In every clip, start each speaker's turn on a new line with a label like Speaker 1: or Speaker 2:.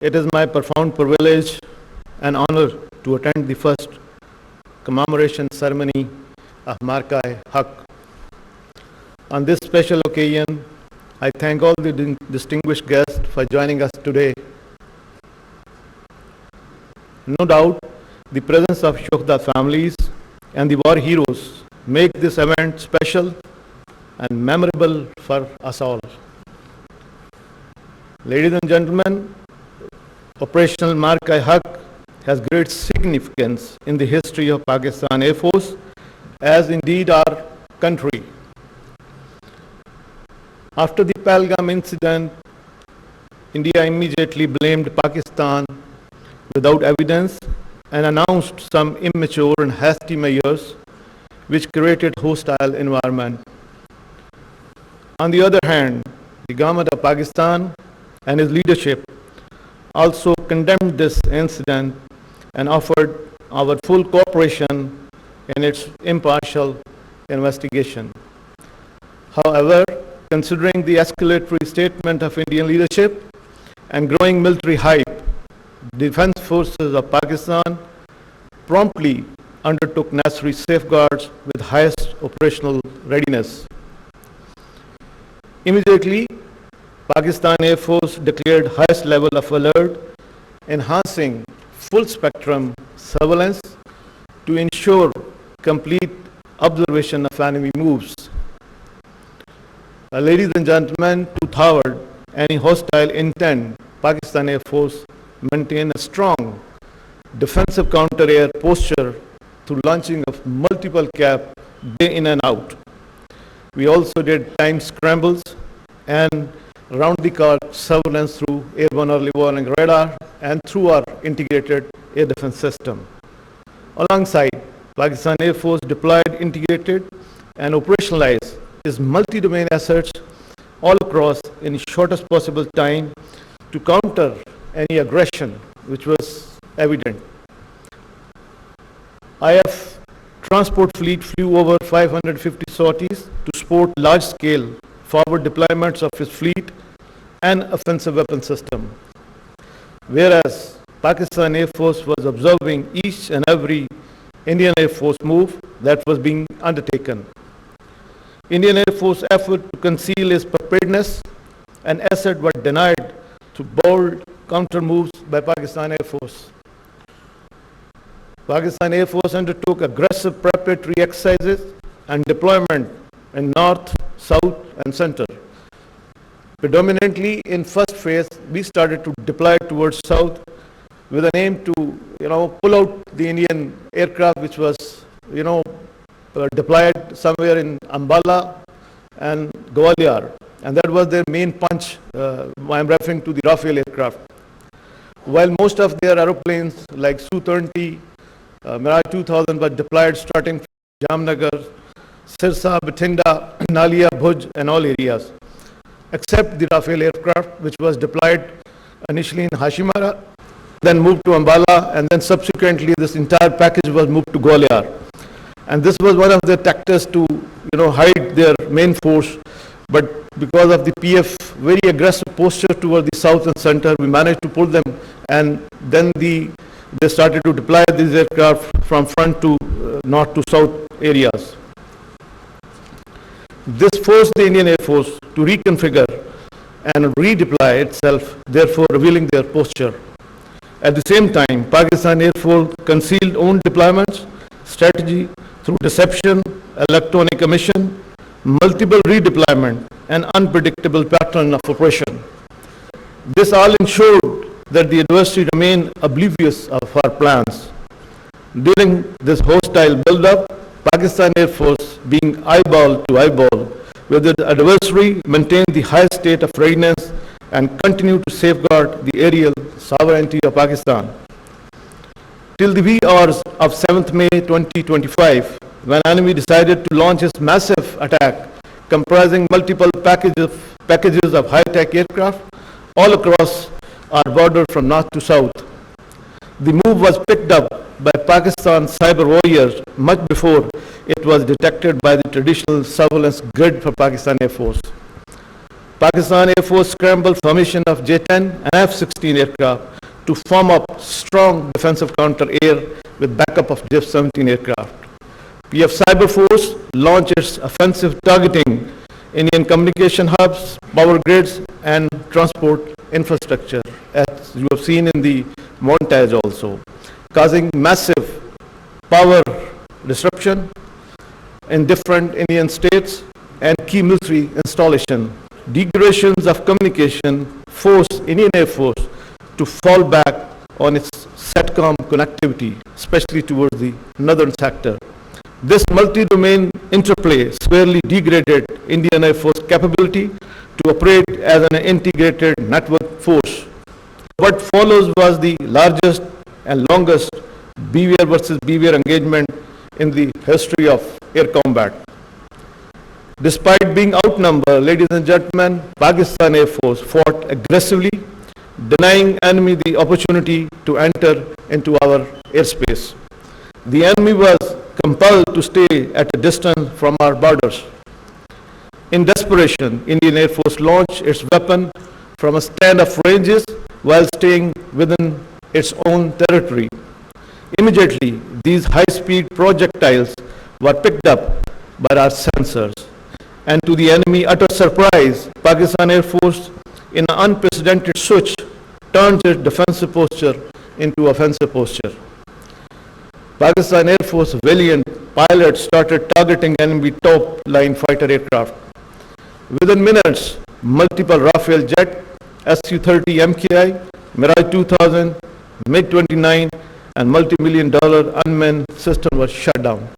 Speaker 1: It is my profound privilege and honor to attend the first commemoration ceremony of Marka-e-Haq. On this special occasion, I thank all the distinguished guests for joining us today. No doubt, the presence of Shuhada families and the war heroes make this event special and memorable for us all. Ladies and gentlemen, Operational Marka-e-Haq has great significance in the history of Pakistan Air Force, as indeed our country. After the Pahalgam incident, India immediately blamed Pakistan without evidence and announced some immature and hasty measures which created hostile environment. On the other hand, the government of Pakistan and its leadership also condemned this incident and offered our full cooperation in its impartial investigation. However, considering the escalatory statement of Indian leadership and growing military hype, the defense forces of Pakistan promptly undertook necessary safeguards with highest operational readiness. Immediately, Pakistan Air Force declared highest level of alert, enhancing full spectrum surveillance to ensure complete observation of enemy moves. Ladies and gentlemen, to thwart any hostile intent, Pakistan Air Force maintained a strong defensive counter-air posture through launching of multiple cap day in and out. We also did time scrambles and round-the-clock surveillance through airborne early warning radar and through our integrated air defense system. Alongside, Pakistan Air Force deployed, integrated, and operationalized its multi-domain assets all across in the shortest possible time to counter any aggression which was evident. IF transport fleet flew over 550 sorties to support large-scale forward deployments of its fleet and offensive weapon system, whereas Pakistan Air Force was observing each and every Indian Air Force move that was being undertaken. Indian Air Force effort to conceal its preparedness and asset were denied through bold counter moves by Pakistan Air Force. Pakistan Air Force undertook aggressive preparatory exercises and deployment in north, south, and center. Predominantly in first phase, we started to deploy towards south with an aim to, pull out the Indian aircraft which was, deployed somewhere in Ambala and Gwalior, and that was their main punch. I'm referring to the Rafale aircraft. While most of their aeroplanes like Su-30, Mirage 2000 were deployed starting from Jamnagar, Sirsa, Bathinda, Nalia, Bhuj, and all areas, except the Rafale aircraft, which was deployed initially in Hashimara, then moved to Ambala, and then subsequently this entire package was moved to Gwalior. And this was one of the tactics to, hide their main force. But because of the PF very aggressive posture toward the south and center, we managed to pull them, and then they started to deploy these aircraft from front to north to south areas. This forced the Indian Air Force to reconfigure and redeploy itself, therefore revealing their posture. At the same time, Pakistan Air Force concealed own deployments, strategy through deception, electronic emission, multiple redeployment, and unpredictable pattern of operation. This all ensured that the adversary remained oblivious of our plans. During this hostile build-up, Pakistan Air Force, being eyeball to eyeball with its adversary, maintained the highest state of readiness and continued to safeguard the aerial sovereignty of Pakistan. Till the wee hours of 7th May 2025, when enemy decided to launch its massive attack comprising multiple packages of high-tech aircraft all across our border from north to south. The move was picked up by Pakistan's cyber warriors much before it was detected by the traditional surveillance grid for Pakistan Air Force. Pakistan Air Force scrambled formation of J-10 and F-16 aircraft to form up strong defensive counter-air with backup of J-17 aircraft. PF Cyber Force launched its offensive targeting Indian communication hubs, power grids, and transport infrastructure, as you have seen in the montage also, causing massive power disruption in different Indian states and key military installation. Degradations of communication forced Indian Air Force to fall back on its SATCOM connectivity, especially towards the northern sector. This multi-domain interplay severely degraded Indian Air Force capability to operate as an integrated network force. What follows was the largest and longest BVR versus BVR engagement in the history of air combat. Despite being outnumbered, ladies and gentlemen, Pakistan Air Force fought aggressively, denying enemy the opportunity to enter into our airspace. The enemy was compelled to stay at a distance from our borders. In desperation, Indian Air Force launched its weapon from a stand of ranges while staying within its own territory. Immediately, these high-speed projectiles were picked up by our sensors. And to the enemy utter surprise, Pakistan Air Force, in an unprecedented switch, turned its defensive posture into offensive posture. Pakistan Air Force valiant pilots started targeting enemy top-line fighter aircraft. Within minutes, multiple Rafale jet, Su-30 MKI, Mirage 2000, MiG-29, and multi-million-dollar unmanned system was shut down.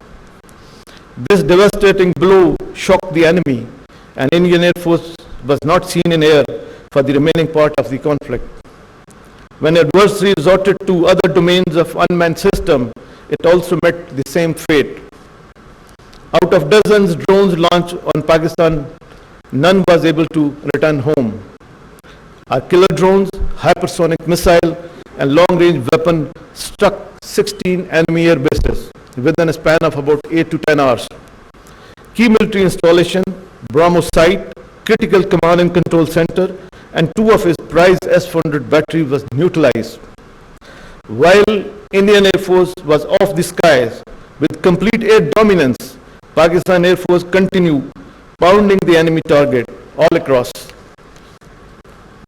Speaker 1: This devastating blow shocked the enemy, and Indian Air Force was not seen in air for the remaining part of the conflict. When adversary resorted to other domains of unmanned system, it also met the same fate. Out of dozens drones launched on Pakistan, none was able to return home. Our killer drones, hypersonic missile, and long-range weapon struck 16 enemy air bases within a span of about 8 to 10 hours. Key military installation, Brahmos site, critical command and control center, and 2 of its prized S-400 batteries was neutralized. While Indian Air Force was off the skies with complete air dominance, Pakistan Air Force continued pounding the enemy target all across.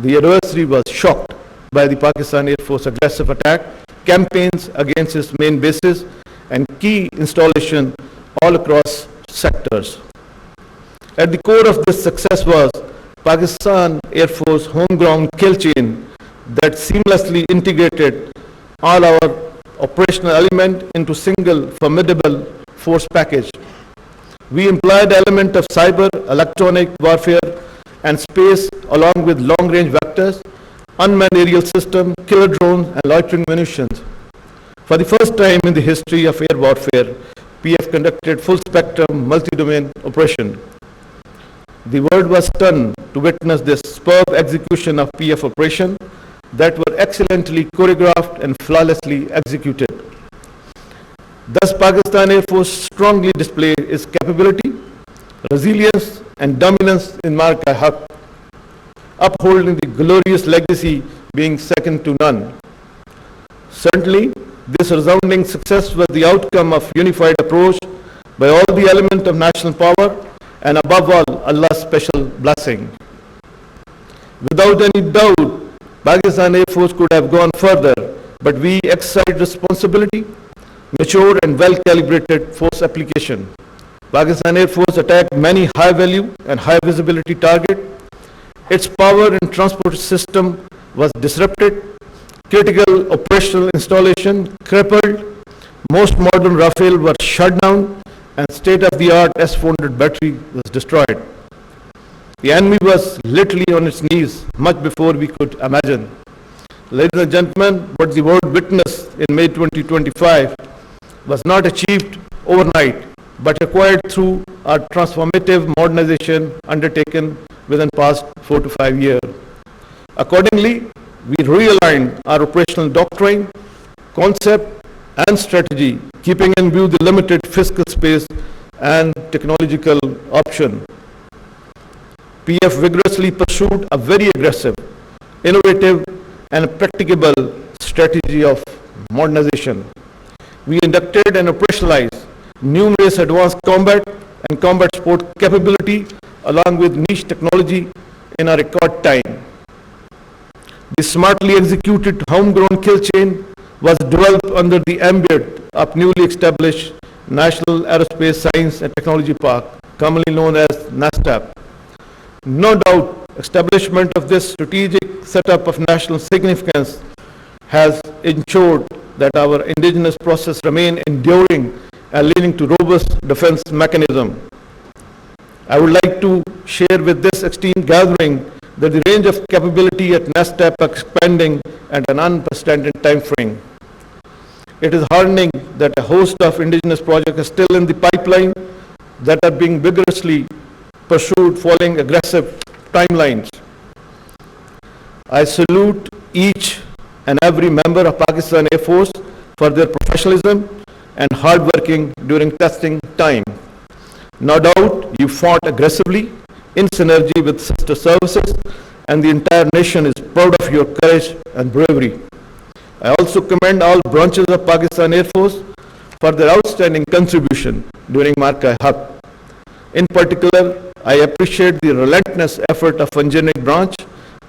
Speaker 1: The adversary was shocked by the Pakistan Air Force aggressive attack campaigns against its main bases and key installation all across sectors. At the core of this success was Pakistan Air Force homegrown kill chain that seamlessly integrated all our operational element into single formidable force package. We employed element of cyber, electronic warfare, and space along with long-range vectors, unmanned aerial system, killer drones, and loitering munitions. For the first time in the history of air warfare, PF conducted full-spectrum, multi-domain operation. The world was stunned to witness this superb execution of PF operation that were excellently choreographed and flawlessly executed. Thus, Pakistan Air Force strongly displayed its capability, resilience, and dominance in Marka-e-Haq, upholding the glorious legacy being second to none. Certainly, this resounding success was the outcome of unified approach by all the elements of national power and above all, Allah's special blessing. Without any doubt, Pakistan Air Force could have gone further, but we exercised responsibility, mature and well-calibrated force application. Pakistan Air Force attacked many high-value and high-visibility targets. Its power and transport system was disrupted, critical operational installation crippled, most modern Rafale were shut down, and state-of-the-art S-400 battery was destroyed. The enemy was literally on its knees much before we could imagine. Ladies and gentlemen, what the world witnessed in May 2025 was not achieved overnight, but acquired through our transformative modernization undertaken within past 4 to 5 years. Accordingly, we realigned our operational doctrine, concept, and strategy, keeping in view the limited fiscal space and technological option. PF vigorously pursued a very aggressive, innovative, and practicable strategy of modernization. We inducted and operationalized numerous advanced combat and combat sport capability along with niche technology in a record time. The smartly executed homegrown kill chain was developed under the ambit of newly established National Aerospace Science and Technology Park, commonly known as NASTAP. No doubt, establishment of this strategic setup of national significance has ensured that our indigenous process remain enduring and leading to robust defense mechanism. I would like to share with this esteemed gathering that the range of capability at NASTAP are expanding at an unprecedented time frame. It is heartening that a host of indigenous projects are still in the pipeline that are being vigorously pursued following aggressive timelines. I salute each and every member of Pakistan Air Force for their professionalism and hard working during testing time. No doubt you fought aggressively in synergy with sister services, and the entire nation is proud of your courage and bravery. I also commend all branches of Pakistan Air Force for their outstanding contribution during Marka Haq. In particular, I appreciate the relentless effort of engineering branch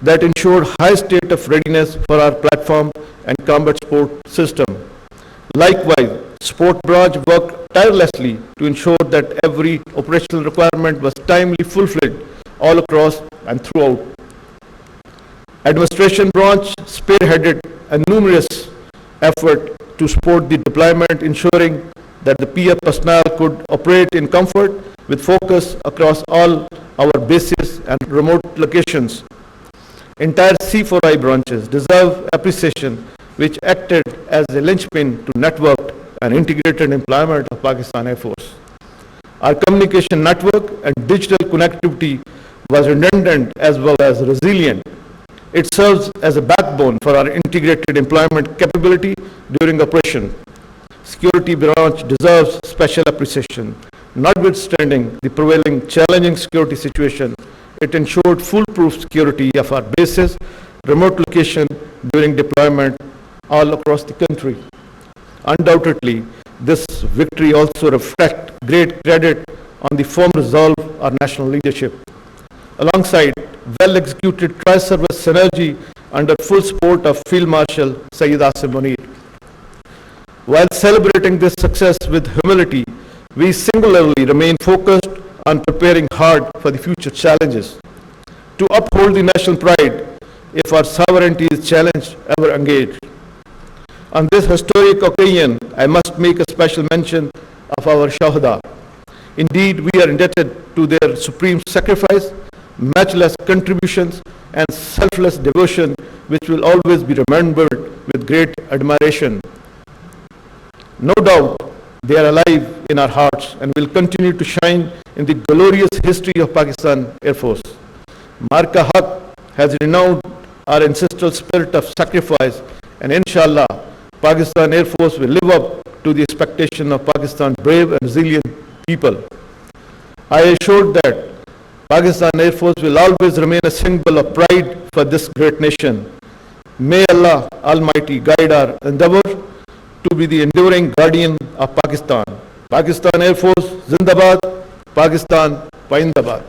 Speaker 1: that ensured high state of readiness for our platform and combat sport system. Likewise, sport branch worked tirelessly to ensure that every operational requirement was timely fulfilled all across and throughout. Administration branch spearheaded a numerous effort to support the deployment, ensuring that the PF personnel could operate in comfort with focus across all our bases and remote locations. Entire C4I branches deserve appreciation, which acted as a linchpin to networked and integrated employment of Pakistan Air Force. Our communication network and digital connectivity was redundant as well as resilient. It serves as a backbone for our integrated employment capability during operation. Security branch deserves special appreciation. Notwithstanding the prevailing challenging security situation, it ensured foolproof security of our bases, remote location during deployment all across the country. Undoubtedly, this victory also reflects great credit on the firm resolve of our national leadership. Alongside well-executed tri-service synergy under full support of Field Marshal Syed Asim Munir. While celebrating this success with humility, we singularly remain focused on preparing hard for the future challenges. To uphold the national pride, if our sovereignty is challenged, ever engaged. On this historic occasion, I must make a special mention of our Shahada. Indeed, we are indebted to their supreme sacrifice, matchless contributions, and selfless devotion, which will always be remembered with great admiration. No doubt, they are alive in our hearts and will continue to shine in the glorious history of Pakistan Air Force. Marka Haq has renowned our ancestral spirit of sacrifice, and inshallah, Pakistan Air Force will live up to the expectation of Pakistan's brave and resilient people. I assured that Pakistan Air Force will always remain a symbol of pride for this great nation. May Allah Almighty guide our endeavor to be the enduring guardian of Pakistan. Pakistan Air Force, Zindabad, Pakistan, Paindabad.